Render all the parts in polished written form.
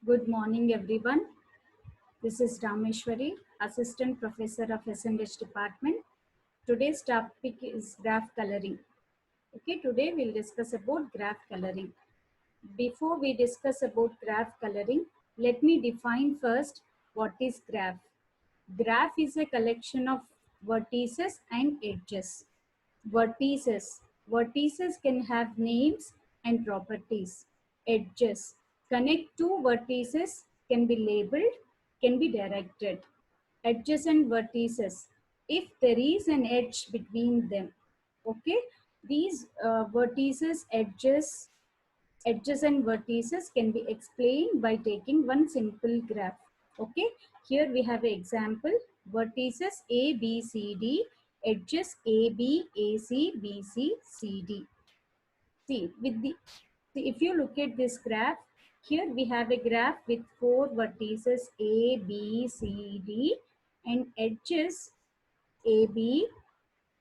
Good morning, everyone. This is Rameshwari, Assistant Professor of SMH Department. Today's topic is graph coloring. Okay, today we'll discuss about graph coloring. Before we discuss about graph coloring, let me define first what is graph. Graph is a collection of vertices and edges. Vertices. Vertices can have names and properties. Edges. Connect two vertices can be labeled, can be directed. Adjacent vertices. If there is an edge between them, okay, these vertices, edges and vertices can be explained by taking one simple graph. Okay, here we have an example: vertices A, B, C, D, edges A, B, A, C, B, C, C, D. See, if you look at this graph, here we have a graph with four vertices A, B, C, D, and edges A, B,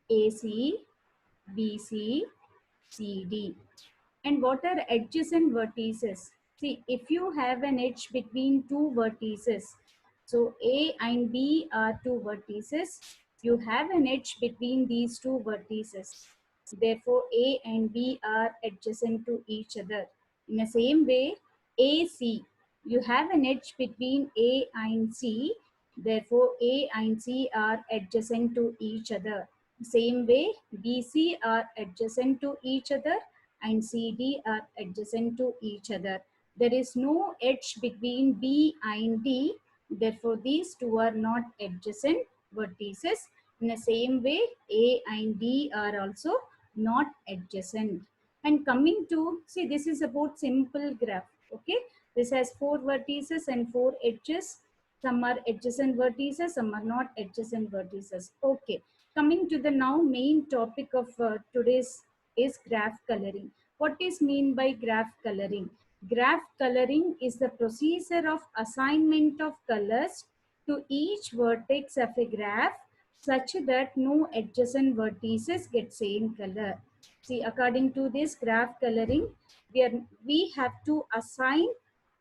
A, C, B, C, C, D. And what are edges and vertices? See, if you have an edge between two vertices, so A and B are two vertices, you have an edge between these two vertices. Therefore, A and B are adjacent to each other. In the same way, AC, you have an edge between A and C. Therefore, A and C are adjacent to each other. Same way, BC are adjacent to each other and CD are adjacent to each other. There is no edge between B and D. Therefore, these two are not adjacent vertices. In the same way, A and D are also not adjacent. And coming to, see, this is about simple graph. Okay, this has four vertices and four edges. Some are adjacent vertices, some are not adjacent vertices. Okay, coming to the now main topic of today's is graph coloring. What is mean by graph coloring? Graph coloring is the procedure of assignment of colors to each vertex of a graph such that no adjacent vertices get same color. See, according to this graph coloring, we have to assign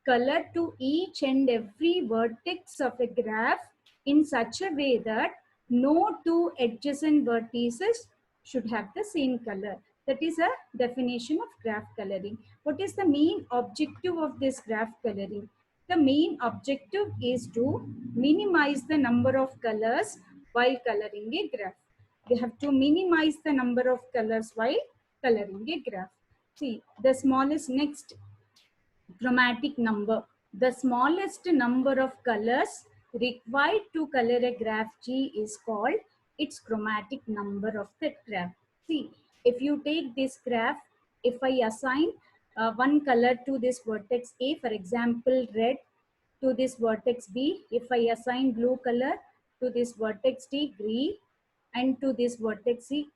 color to each and every vertex of a graph in such a way that no two adjacent vertices should have the same color. That is a definition of graph coloring. What is the main objective of this graph coloring? The main objective is to minimize the number of colors while coloring a graph. We have to minimize the number of colors while coloring a graph. See, the smallest next chromatic number. The smallest number of colors required to color a graph G is called its chromatic number of the graph. See, if you take this graph, if I assign one color to this vertex A, for example, red, to this vertex B, if I assign blue color to this vertex D, green, and to this vertex C,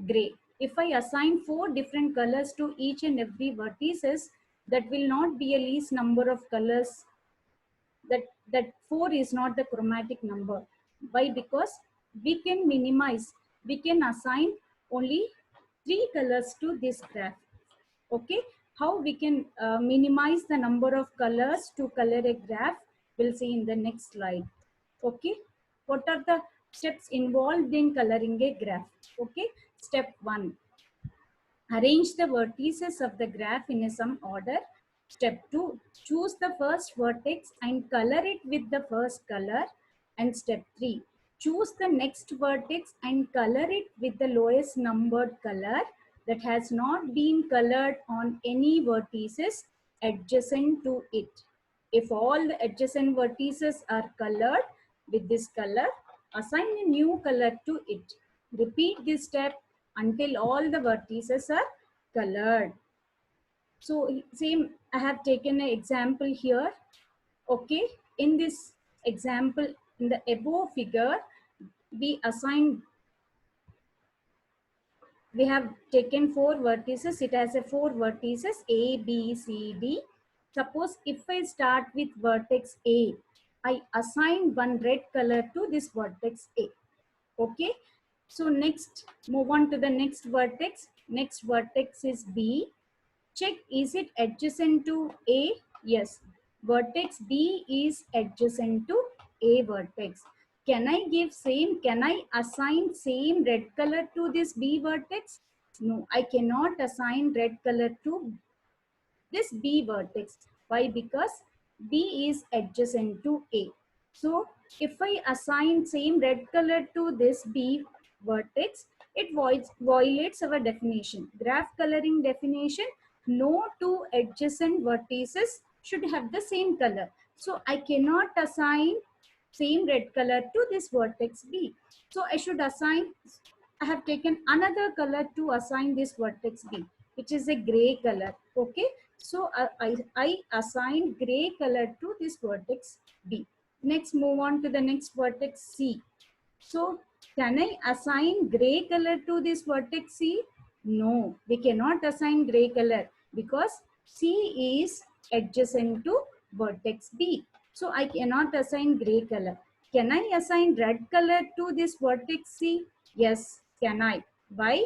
gray. If I assign four different colors to each and every vertices, that will not be a least number of colors. That four is not the chromatic number. Why? Because we can minimize, we can assign only three colors to this graph. Okay, how we can minimize the number of colors to color a graph, we'll see in the next slide. Okay, what are the steps involved in coloring a graph? Okay, step 1, arrange the vertices of the graph in some order. Step 2, choose the first vertex and color it with the first color. And step 3, choose the next vertex and color it with the lowest numbered color that has not been colored on any vertices adjacent to it. If all the adjacent vertices are colored with this color, assign a new color to it. Repeat this step until all the vertices are colored. So same, I have taken an example here. Okay, in this example, in the above figure, we assign, we have taken four vertices. It has a four vertices A, B, C, D. Suppose if I start with vertex A, I assign one red color to this vertex A. Okay, so next, move on to the next vertex. Next vertex is B. Check, is it adjacent to A? Yes. vertex B is adjacent to A vertex. Can I assign same red color to this B vertex? No, I cannot assign red color to this B vertex. Why? Because B is adjacent to A. So if I assign same red color to this B vertex, it violates our definition. Graph coloring definition, no two adjacent vertices should have the same color. So I cannot assign same red color to this vertex B. So I have taken another color to assign this vertex B, which is a gray color. Okay. So I assign gray color to this vertex B. Next, move on to the next vertex C. So can I assign gray color to this vertex C? No, we cannot assign gray color because C is adjacent to vertex B. So I cannot assign gray color. Can I assign red color to this vertex C? Yes, can I? Why?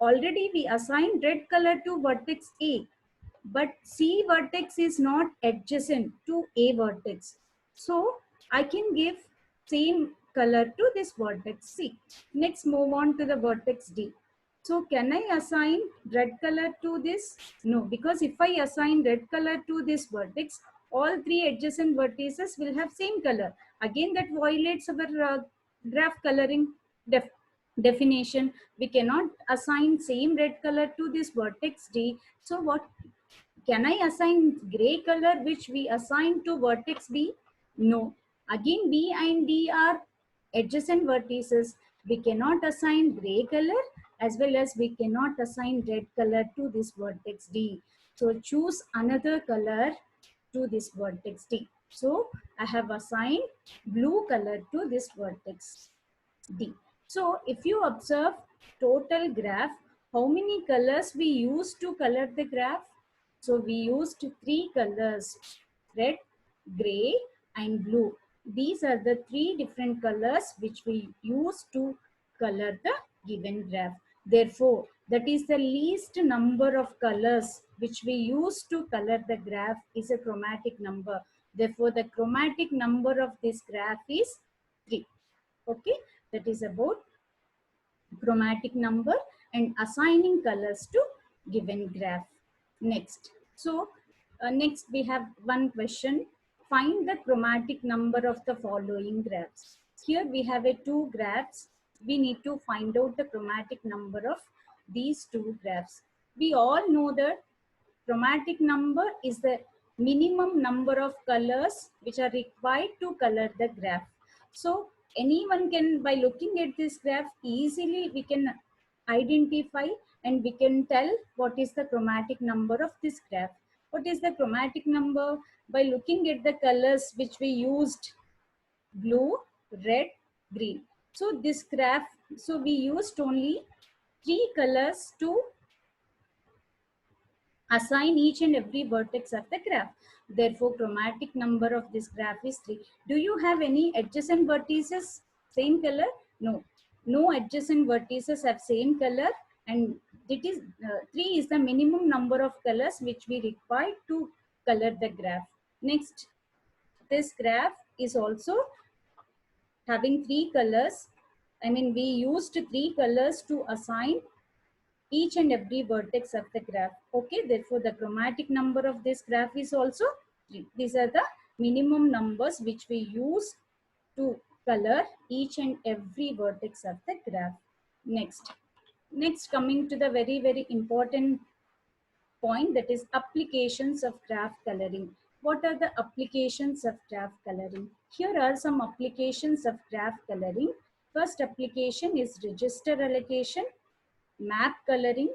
Already we assigned red color to vertex A, but C vertex is not adjacent to A vertex. So I can give same color to this vertex C. Next, move on to the vertex D. So can I assign red color to this? No, because if I assign red color to this vertex, all three adjacent vertices will have same color. Again, that violates our graph coloring definition. We cannot assign same red color to this vertex D. So what, can I assign gray color which we assign to vertex B? No. Again, B and D are adjacent vertices. We cannot assign gray color as well as we cannot assign red color to this vertex D. So choose another color to this vertex D. So I have assigned blue color to this vertex D. So if you observe total graph, how many colors we use to color the graph? So we used three colors, red, gray and blue. These are the three different colors which we use to color the given graph. Therefore, that is the least number of colors which we use to color the graph is a chromatic number. Therefore, the chromatic number of this graph is 3. Okay, that is about chromatic number and assigning colors to given graph. Next, so next we have one question. Find the chromatic number of the following graphs. Here we have a two graphs. We need to find out the chromatic number of these two graphs. We all know that chromatic number is the minimum number of colors which are required to color the graph. So anyone can, by looking at this graph, easily we can identify and we can tell what is the chromatic number of this graph. What is the chromatic number? By looking at the colors which we used, blue, red, green. So this graph, so we used only 3 colors to assign each and every vertex of the graph. Therefore, chromatic number of this graph is 3. Do you have any adjacent vertices same color? No. No adjacent vertices have same color, and it is 3 is the minimum number of colors which we require to color the graph. Next, this graph is also having 3 colors. I mean, we used 3 colors to assign each and every vertex of the graph. Okay, therefore the chromatic number of this graph is also 3. These are the minimum numbers which we use to color each and every vertex of the graph. Next coming to the very important point, that is applications of graph coloring. What are the applications of graph coloring? Here are some applications of graph coloring. First application is register allocation, map coloring,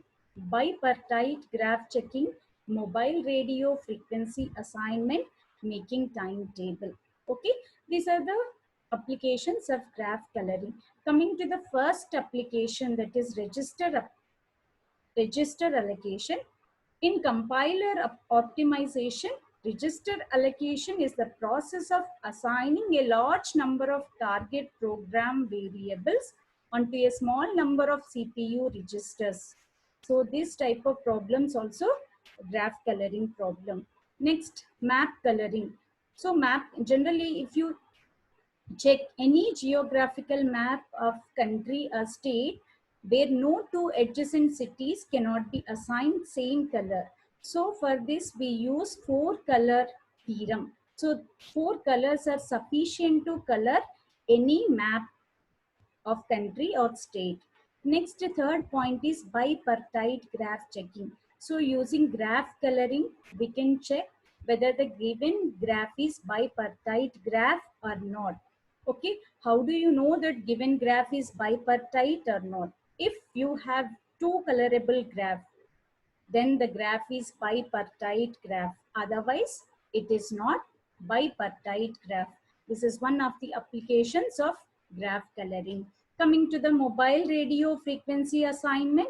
bipartite graph checking, mobile radio frequency assignment, making timetable. Okay, these are the applications of graph coloring. Coming to the first application, that is register allocation. In compiler optimization, register allocation is the process of assigning a large number of target program variables onto a small number of CPU registers. So this type of problems also graph coloring problem. Next, map coloring. So map, generally if you check any geographical map of country or state where no two adjacent cities cannot be assigned same color. So for this we use four color theorem. So four colors are sufficient to color any map of country or state. Next, third point is bipartite graph checking. So using graph coloring, we can check whether the given graph is bipartite graph or not. Okay, how do you know that given graph is bipartite or not? If you have two colorable graph, then the graph is bipartite graph. Otherwise, it is not bipartite graph. This is one of the applications of graph coloring. Coming to the mobile radio frequency assignment,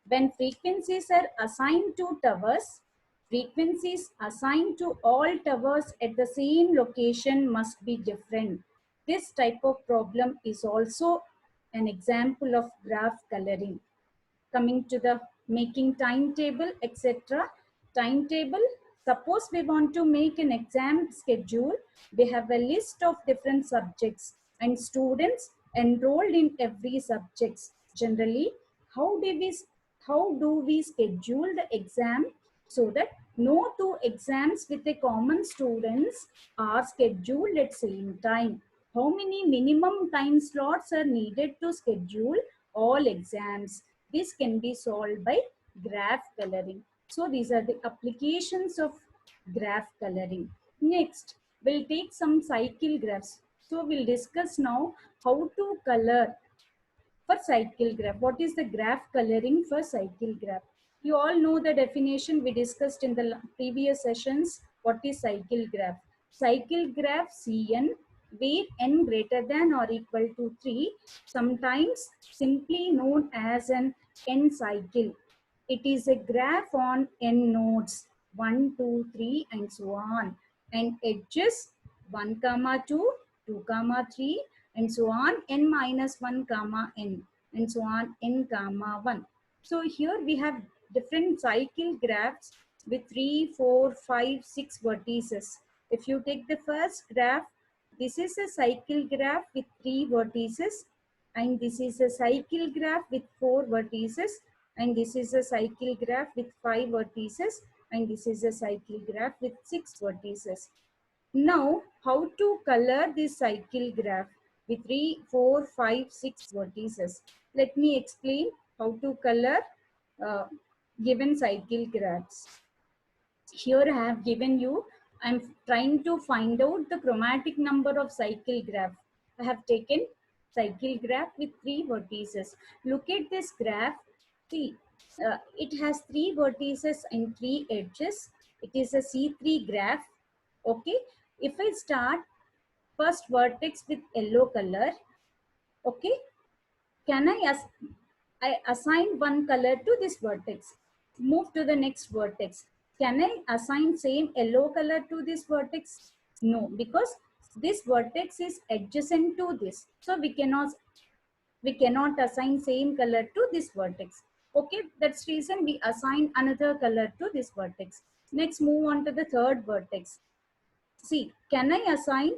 when frequencies are assigned to towers, frequencies assigned to all towers at the same location must be different. This type of problem is also an example of graph coloring. Coming to the making timetable, etc. Timetable, suppose we want to make an exam schedule. We have a list of different subjects and students enrolled in every subject. Generally, how do we schedule the exam so that no two exams with a common students are scheduled at same time? How many minimum time slots are needed to schedule all exams? This can be solved by graph coloring. So these are the applications of graph coloring. Next, we'll take some cycle graphs. So we'll discuss now how to color for cycle graph. What is the graph coloring for cycle graph? You all know the definition we discussed in the previous sessions. What is cycle graph? Cycle graph Cn where n greater than or equal to 3, sometimes simply known as an n cycle. It is a graph on n nodes 1, 2, 3 and so on, and edges 1, 2, 2, 3 and so on, n minus 1, n and so on, n, 1. So here we have different cycle graphs with 3, 4, 5, 6 vertices. If you take the first graph, this is a cycle graph with 3 vertices, and this is a cycle graph with 4 vertices, and this is a cycle graph with 5 vertices, and this is a cycle graph with 6 vertices. Now, how to color this cycle graph with 3, 4, 5, 6 vertices? Let me explain how to color uh, given cycle graphs. Here I have given you, I'm trying to find out the chromatic number of cycle graph. I have taken cycle graph with 3 vertices. Look at this graph. See, it has 3 vertices and 3 edges. It is a C3 graph. Okay. If I start first vertex with yellow color, okay, can I assign one color to this vertex? Move to the next vertex. Can I assign same yellow color to this vertex? No, because this vertex is adjacent to this. So we cannot assign same color to this vertex. Okay, that's reason we assign another color to this vertex. Next, move on to the third vertex. See, can I assign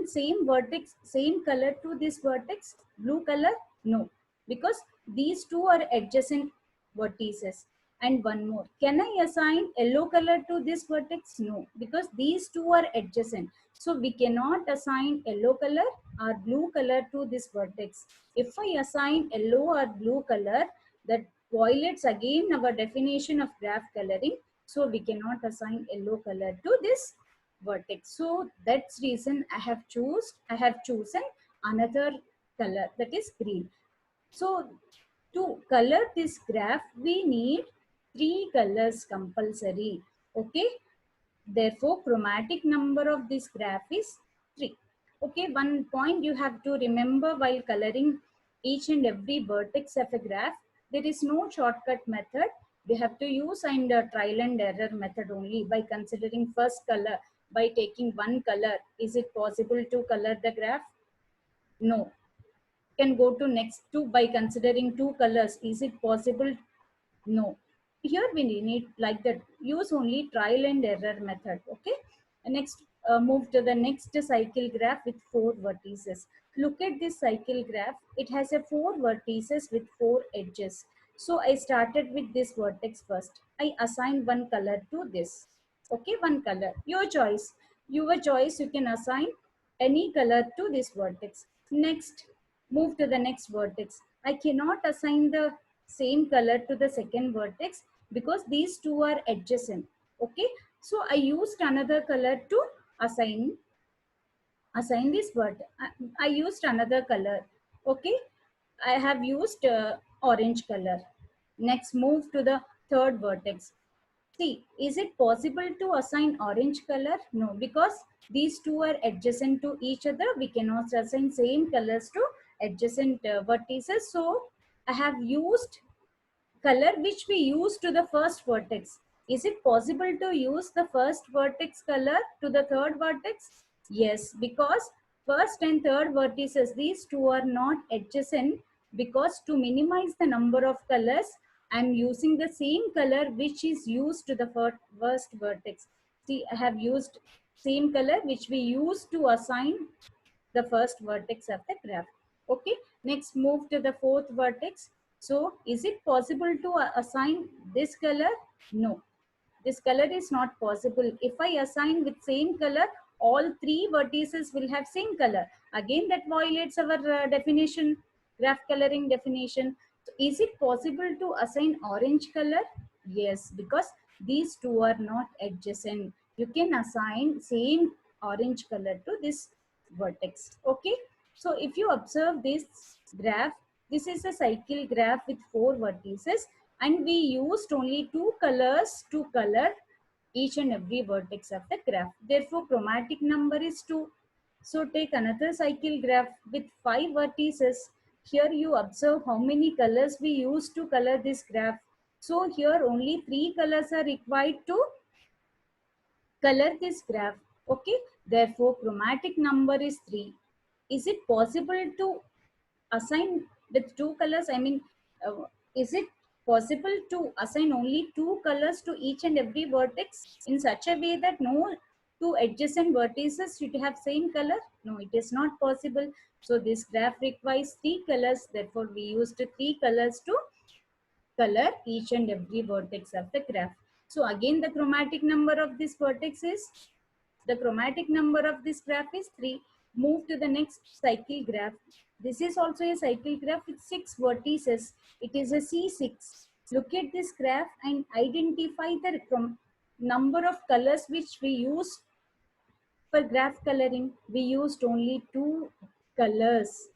same vertex, same color to this vertex? Blue color? No, because these two are adjacent vertices. And one more. Can I assign yellow color to this vertex? No, because these two are adjacent. So we cannot assign yellow color or blue color to this vertex. If I assign yellow or blue color, that violates again our definition of graph coloring. So we cannot assign yellow color to this vertex. So that's reason I have chosen another color, that is green. So to color this graph, we need 3 colors compulsory. Okay. Therefore, chromatic number of this graph is 3. Okay. One point you have to remember while coloring each and every vertex of a graph, there is no shortcut method. We have to use trial and error method only by considering first color. By taking one color, is it possible to color the graph? No. Can go to next two by considering two colors. Is it possible? No. here we need like that, use only trial and error method. Okay, next move to the next cycle graph with four vertices. Look at this cycle graph, it has a four vertices with four edges. So I started with this vertex first, I assigned one color to this. Okay, one color, your choice, you can assign any color to this vertex. Next, move to the next vertex. I cannot assign the same color to the second vertex because these two are adjacent. Okay, so I used another color to assign this word. I used another color. Okay, I have used orange color. Next, move to the third vertex. See, is it possible to assign orange color? No, because these two are adjacent to each other. We cannot assign same colors to adjacent vertices. So I have used color which we use to the first vertex. Is it possible to use the first vertex color to the third vertex? Yes, because first and third vertices, these two are not adjacent, because to minimize the number of colors, I am using the same color which is used to the first vertex. See, I have used same color which we use to assign the first vertex of the graph. Okay, next move to the fourth vertex. So is it possible to assign this color? No, this color is not possible. If I assign with same color, all three vertices will have same color. Again, that violates our definition, graph coloring definition. So is it possible to assign orange color? Yes, because these two are not adjacent. You can assign same orange color to this vertex. Okay, so if you observe this graph, this is a cycle graph with four vertices, and we used only two colors to color each and every vertex of the graph. Therefore, chromatic number is 2. So take another cycle graph with 5 vertices. Here you observe how many colors we use to color this graph. So here only 3 colors are required to color this graph. Okay, therefore chromatic number is 3. Is it possible to assign with two colors? I mean, is it possible to assign only two colors to each and every vertex in such a way that no two adjacent vertices should have same color? No, it is not possible. So this graph requires three colors. Therefore, we used three colors to color each and every vertex of the graph. So again, the chromatic number of this vertex is, the chromatic number of this graph is 3. Move to the next cycle graph. This is also a cycle graph with 6 vertices. It is a C6. Look at this graph and identify the number of colors which we use for graph coloring. We used only 2 colors.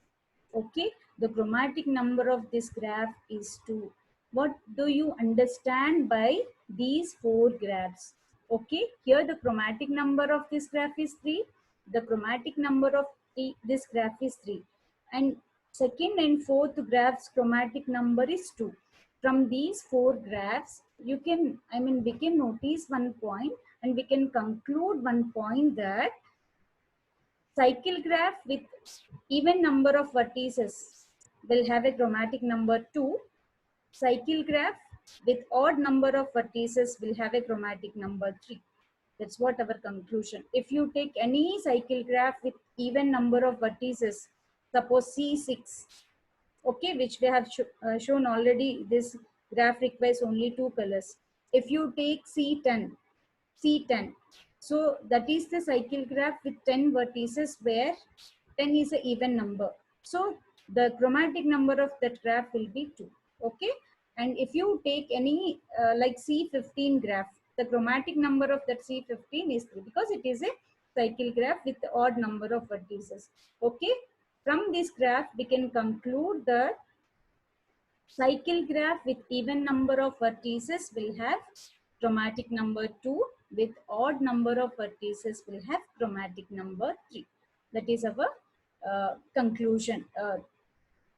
Okay, the chromatic number of this graph is 2. What do you understand by these 4 graphs? Okay, here the chromatic number of this graph is 3, the chromatic number of this graph is 3, and second and fourth graphs chromatic number is 2. From these 4 graphs, you can, I mean, we can notice one point, and we can conclude one point, that cycle graph with even number of vertices will have a chromatic number 2. Cycle graph with odd number of vertices will have a chromatic number 3. That's what our conclusion. If you take any cycle graph with even number of vertices, suppose C6, okay, which we have shown already, this graph requires only 2 colors. If you take C10, so that is the cycle graph with 10 vertices, where 10 is an even number. So the chromatic number of that graph will be 2. Okay, and if you take any like C15 graph, the chromatic number of that C15 is 3, because it is a cycle graph with odd number of vertices. Okay, from this graph we can conclude that cycle graph with even number of vertices will have chromatic number 2, with odd number of vertices will have chromatic number 3. That is our conclusion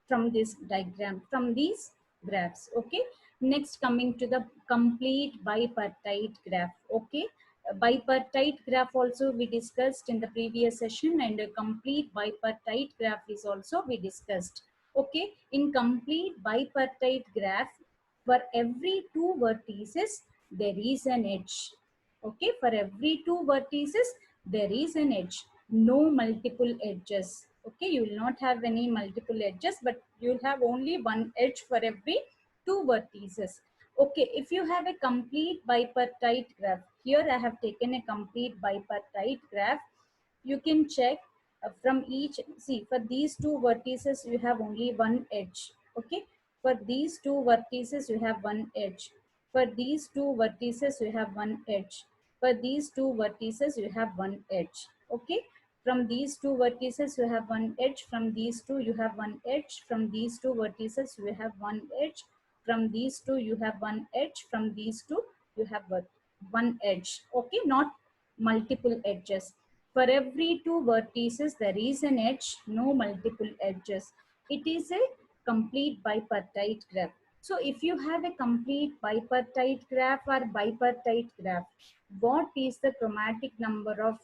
from this diagram, from these graphs. Okay, next coming to the complete bipartite graph. Okay, a bipartite graph also we discussed in the previous session, and a complete bipartite graph is also we discussed. Okay, in complete bipartite graph, For every two vertices there is an edge. Okay, for every two vertices there is an edge, no multiple edges. Okay, you will not have any multiple edges, but you will have only one edge for every two vertices. Okay, if you have a complete bipartite graph, here I have taken a complete bipartite graph. You can check from each, see, for these two vertices you have only one edge. Okay, for these two vertices you have one edge, for these two vertices you have one edge, for these two vertices you have one edge. Okay, from these two vertices you have one edge, from these two you have one edge, from these two vertices you have one edge, from these two you have one edge, from these two you have one edge. Okay, not multiple edges. For every two vertices, there is an edge, no multiple edges. It is a complete bipartite graph. So if you have a complete bipartite graph or bipartite graph, what is the chromatic number of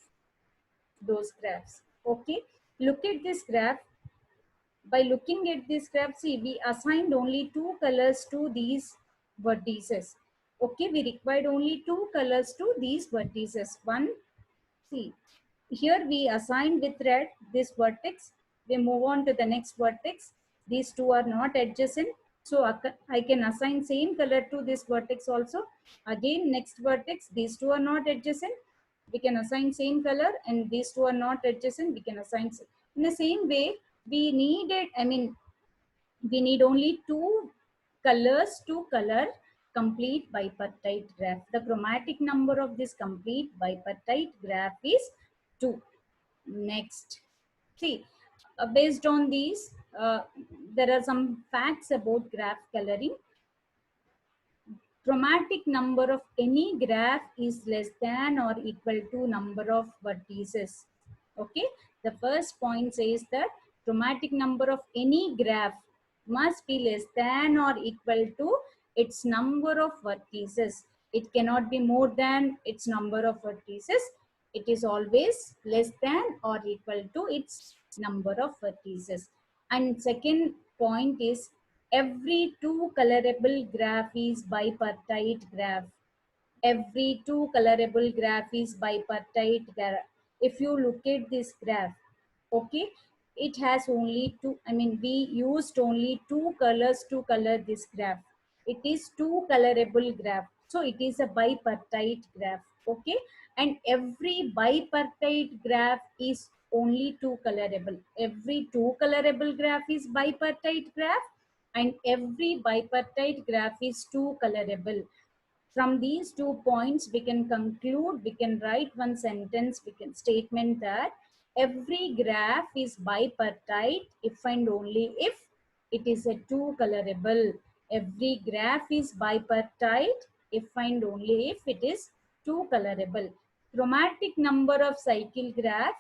those graphs? Okay, look at this graph. By looking at this graph, see, we assigned only two colors to these vertices. Okay, we required only two colors to these vertices. One, see, here we assign with red this vertex. We move on to the next vertex. These two are not adjacent. So I can assign same color to this vertex also. Again, next vertex, these two are not adjacent. We can assign same color, and these two are not adjacent. We can assign in the same way. We needed, I mean, we need only two colors to color complete bipartite graph. The chromatic number of this complete bipartite graph is 2. Next, see, based on these, there are some facts about graph coloring. Chromatic number of any graph is less than or equal to number of vertices. Okay, the first point says that chromatic number of any graph must be less than or equal to its number of vertices. It cannot be more than its number of vertices. It is always less than or equal to its number of vertices. And second point is every two colorable graph is bipartite graph. Every two colorable graph is bipartite graph. If you look at this graph, okay, it has only two, I mean, we used only two colors to color this graph. It is two colorable graph. So it is a bipartite graph. Okay, and every bipartite graph is only two colorable. Every two colorable graph is bipartite graph, and every bipartite graph is two colorable. From these 2 points, we can conclude, we can write one sentence, we can statement that every graph is bipartite if and only if it is a two colorable. Every graph is bipartite if and only if it is two colorable. Chromatic number of cycle graph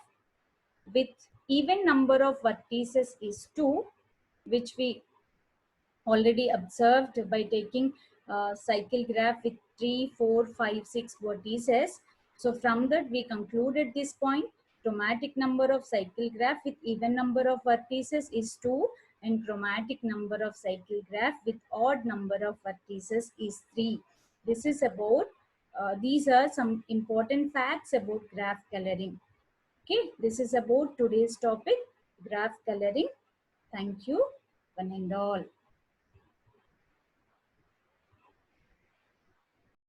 with even number of vertices is 2, which we already observed by taking cycle graph with 3, 4, 5, 6 vertices. So from that we concluded this point. Chromatic number of cycle graph with even number of vertices is 2, and chromatic number of cycle graph with odd number of vertices is 3. This is about, these are some important facts about graph coloring. Okay, this is about today's topic, graph coloring. Thank you, one and all.